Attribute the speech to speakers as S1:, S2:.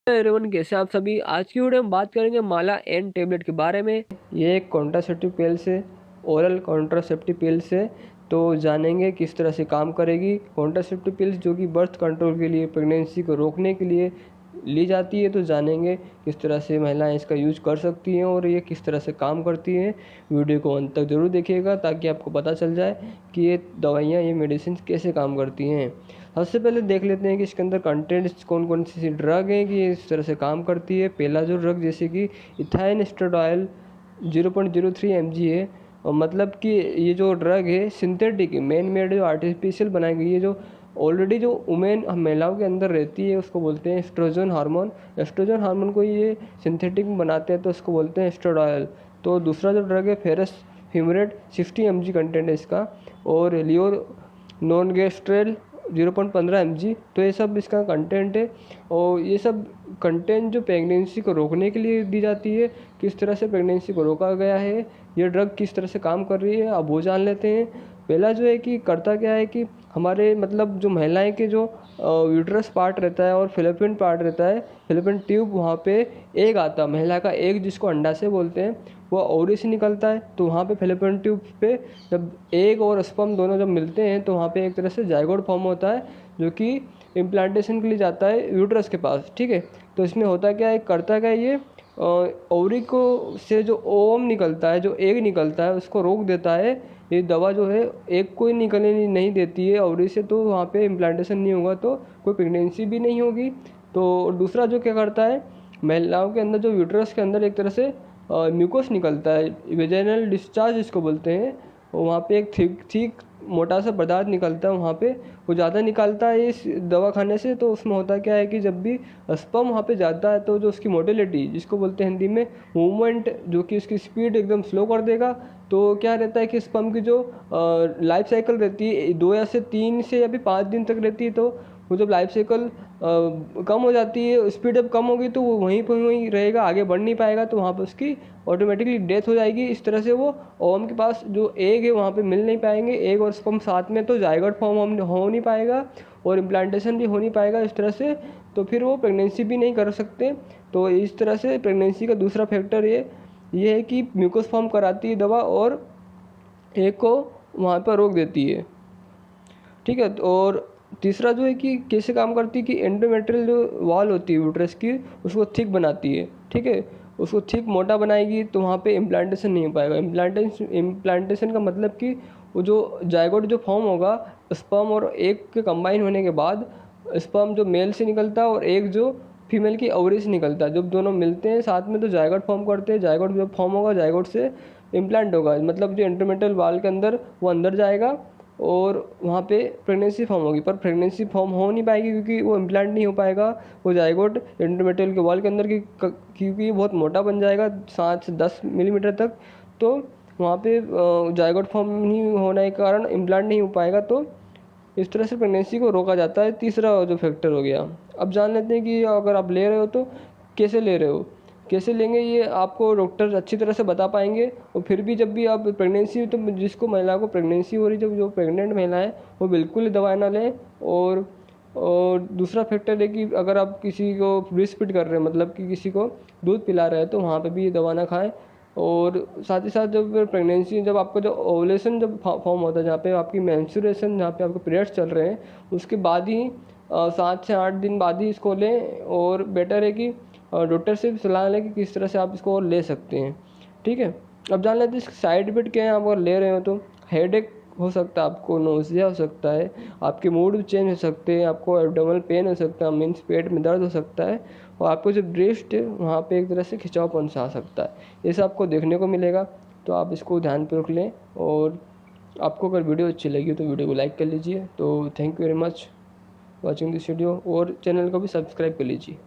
S1: Everyone, कैसे आप सभी। आज की वीडियो में बात करेंगे माला एन टेबलेट के बारे में। ये एक कॉन्ट्रासेप्टिव पिल्स है, ओरल कॉन्ट्रासेप्टिव पिल्स है। तो जानेंगे किस तरह से काम करेगी। कॉन्ट्रासेप्टिव पिल्स जो कि बर्थ कंट्रोल के लिए, प्रेगनेंसी को रोकने के लिए ली जाती है। तो जानेंगे किस तरह से महिलाएं इसका यूज कर सकती हैं और ये किस तरह से काम करती हैं। वीडियो को अंत तक जरूर देखिएगा ताकि आपको पता चल जाए कि ये दवाइयाँ, ये मेडिसिन कैसे काम करती हैं। सबसे पहले देख लेते हैं कि इसके अंदर कंटेंट्स कौन कौन सी ड्रग हैं कि इस तरह से काम करती है। पहला जो ड्रग जैसे कि इथाइन एस्ट्राडियोल 0.03 mg है। और मतलब कि ये जो ड्रग है सिंथेटिक है, मैन मेड, जो आर्टिफिशियल बनाई गई है, जो ऑलरेडी जो वुमेन महिलाओं के अंदर रहती है उसको बोलते हैं एस्ट्रोजन हार्मोन। एस्ट्रोजन हार्मोन को ये सिंथेटिक बनाते हैं तो उसको बोलते हैं एस्ट्राडियोल। तो दूसरा जो ड्रग है फेरस फ्यूमरेट 60 mg कंटेंट है इसका। और लियोर नॉनगेस्ट्रेल 0.15 mg। तो ये सब इसका कंटेंट है। और ये सब कंटेंट जो प्रेगनेंसी को रोकने के लिए दी जाती है। किस तरह से प्रेगनेंसी को रोका गया है, ये ड्रग किस तरह से काम कर रही है, अब वो जान लेते हैं। पहला जो है कि करता क्या है कि हमारे मतलब जो महिलाएं के जो यूट्रस पार्ट रहता है और फिलिपिन पार्ट रहता है, फिलिपिन ट्यूब, वहाँ पे एग आता है महिला का, एग जिसको अंडा से बोलते हैं, वो ओवरी से निकलता है। तो वहाँ पे फिलिपिन ट्यूब पे जब एग और स्पर्म दोनों जब मिलते हैं तो वहाँ पे एक तरह से जाइगोट फॉर्म होता है जो कि इम्प्लांटेशन के लिए जाता है यूट्रस के पास। ठीक है। तो इसमें होता क्या है, करता क्या है, ये ओवरी को से जो ओवम निकलता है, जो एग निकलता है, उसको रोक देता है। ये दवा जो है एग को निकलने नहीं देती है ओवरी से, तो वहाँ पे इम्प्लांटेशन नहीं होगा, तो कोई प्रेगनेंसी भी नहीं होगी। तो दूसरा जो क्या करता है, महिलाओं के अंदर जो यूट्रस के अंदर एक तरह से म्यूकोस निकलता है, वेजाइनल डिस्चार्ज इसको बोलते हैं। वहाँ पे एक थिक मोटा सा पदार्थ निकलता है, वहाँ पे वो ज़्यादा निकलता है इस दवा खाने से। तो उसमें होता क्या है कि जब भी स्पर्म वहाँ पे जाता है तो जो उसकी मोटिलिटी, जिसको बोलते हैं हिंदी में मूवमेंट, जो कि उसकी स्पीड एकदम स्लो कर देगा। तो क्या रहता है कि स्पर्म की जो लाइफ साइकिल रहती है 2 या से 3 से या भी 5 दिन तक रहती है। तो वो जब लाइफ साइकिल कम हो जाती है, स्पीड अब कम होगी, तो वो वहीं पर वहीं रहेगा, आगे बढ़ नहीं पाएगा। तो वहाँ पर उसकी ऑटोमेटिकली डेथ हो जाएगी। इस तरह से वो ओवम के पास जो एग है वहाँ पे मिल नहीं पाएंगे, एग और स्पर्म साथ में, तो जाइगोट फॉर्म हो नहीं पाएगा और इम्प्लांटेशन भी हो नहीं पाएगा इस तरह से। तो फिर वो प्रेगनेंसी भी नहीं कर सकते। तो इस तरह से प्रेगनेंसी का दूसरा फैक्टर ये है कि म्यूकोस फॉर्म कराती है दवा और एग को वहाँ पर रोक देती है। ठीक है। और तीसरा जो है कि कैसे काम करती है कि एंडोमेट्रियल जो वॉल होती है यूट्रस की, उसको थिक बनाती है। ठीक है। उसको थिक मोटा बनाएगी तो वहाँ पे इम्प्लांटेशन नहीं हो पाएगा। इम्प्लांटेशन का मतलब कि वो जो जाइगोट जो फॉर्म होगा स्पर्म और एग के कंबाइन होने के बाद, स्पर्म जो मेल से निकलता है और एग जो फीमेल की ओवरी से निकलता है, जब दोनों मिलते हैं साथ में तो जाइगोट फॉर्म करते हैं। जाइगोट जब फॉर्म होगा, जाइगोट से इम्प्लांट होगा, मतलब जो एंडोमेट्रियल वॉल के अंदर वो अंदर जाएगा और वहाँ पे प्रेगनेंसी फॉर्म होगी। पर प्रेगनेंसी फॉर्म हो नहीं पाएगी क्योंकि वो इम्प्लांट नहीं हो पाएगा, वो जाइगोट एंडोमेट्रियल के वॉल के अंदर की, क्योंकि बहुत मोटा बन जाएगा 7 से 10 मिलीमीटर तक। तो वहाँ पे जाइगोट फॉर्म नहीं होने के कारण इम्प्लांट नहीं हो पाएगा। तो इस तरह से प्रेगनेंसी को रोका जाता है। तीसरा जो फैक्टर हो गया। अब जान लेते हैं कि अगर आप ले रहे हो तो कैसे ले रहे हो, कैसे लेंगे, ये आपको डॉक्टर अच्छी तरह से बता पाएंगे। और फिर भी जब भी आप प्रेगनेंसी, तो जिसको महिला को प्रेगनेंसी हो रही, जब जो प्रेग्नेंट महिला है वो बिल्कुल दवाई ना लें। और दूसरा फैक्टर है कि अगर आप किसी को ब्रेस्ट फीड कर रहे हैं, मतलब कि किसी को दूध पिला रहे हैं, तो वहाँ पे भी ये दवा ना खाएं। और साथ ही साथ जब प्रेगनेंसी, जब आपका जो ओवुलेशन जब फॉर्म होता है, जहाँ पे आपकी मेंस्ट्रुएशन, जहाँ पे आपके पीरियड्स चल रहे हैं, उसके बाद ही 7 से 8 दिन बाद ही इसको लें। और बेटर है कि डॉक्टर से भी सलाह लें कि किस तरह से आप इसको ले सकते हैं। ठीक है। अब जान लेते हैं इसके साइड इफेक्ट क्या है। आप अगर ले रहे हो तो हेडेक हो सकता है, आपको नोज़िया हो सकता है, आपके मूड चेंज हो सकते हैं, आपको एब्डोमिनल पेन हो सकता है, मीन्स पेट में दर्द हो सकता है, और आपको जो ब्रेस्ट है वहाँ पे एक तरह से खिंचावपन सा आ सकता है। ये सब आपको देखने को मिलेगा। तो आप इसको ध्यान पे रख लें। और आपको अगर वीडियो अच्छी लगी तो वीडियो को लाइक कर लीजिए। तो thank you very much watching this video, और चैनल को भी सब्सक्राइब कर लीजिए।